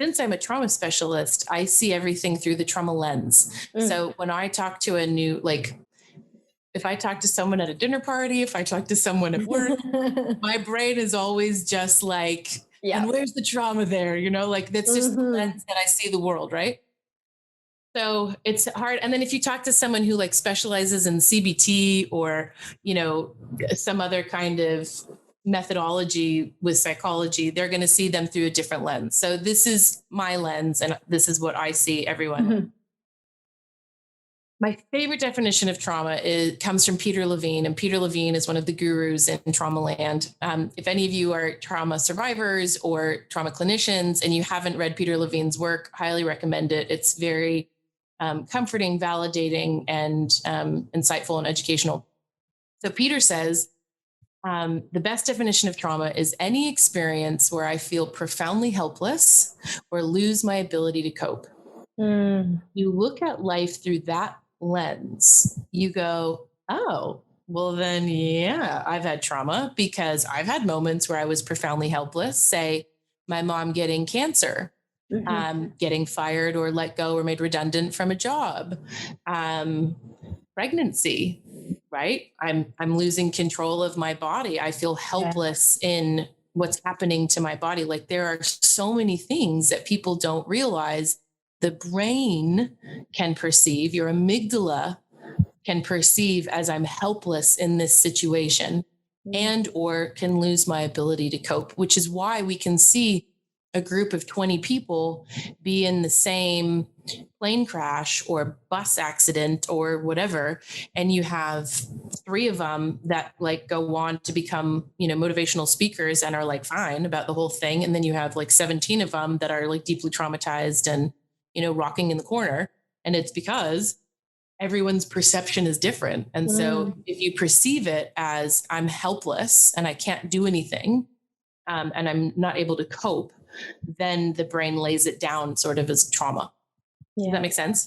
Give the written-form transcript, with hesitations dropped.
since I'm a trauma specialist, I see everything through the trauma lens. Mm. So when I talk to a new, like, if I talk to someone at a dinner party, if I talk to someone at work, my brain is always just like, Yeah. and where's the trauma there? Like that's just the Mhm. lens that I see the world, right? So it's hard. And then if you talk to someone who like specializes in CBT or, some other kind of methodology with psychology, they're going to see them through a different lens. So this is my lens and this is what I see everyone. Mhm. My favorite definition of trauma comes from Peter Levine, and Peter Levine is one of the gurus in trauma land. If any of you are trauma survivors or trauma clinicians and you haven't read Peter Levine's work, highly recommend it. It's very comforting, validating, and insightful and educational. So Peter says, the best definition of trauma is any experience where I feel profoundly helpless or lose my ability to cope. Mm. You look at life through that lens, you go, oh, well, then, yeah, I've had trauma because I've had moments where I was profoundly helpless, say, my mom getting cancer, Mhm. getting fired or let go or made redundant from a job, um, pregnancy, right? I'm losing control of my body. I feel Yeah. helpless in what's happening to my body. Like there are so many things that people don't realize the brain can perceive, your amygdala can perceive as I'm helpless in this situation Mm. and or can lose my ability to cope, which is why we can see a group of 20 people be in the same plane crash or bus accident or whatever, and you have three of them that like go on to become motivational speakers and are like fine about the whole thing, and then you have like 17 of them that are like deeply traumatized and rocking in the corner. And it's because everyone's perception is different. And so Mm. if you perceive it as I'm helpless and I can't do anything, and I'm not able to cope, then the brain lays it down sort of as trauma. Does that Yeah. make sense?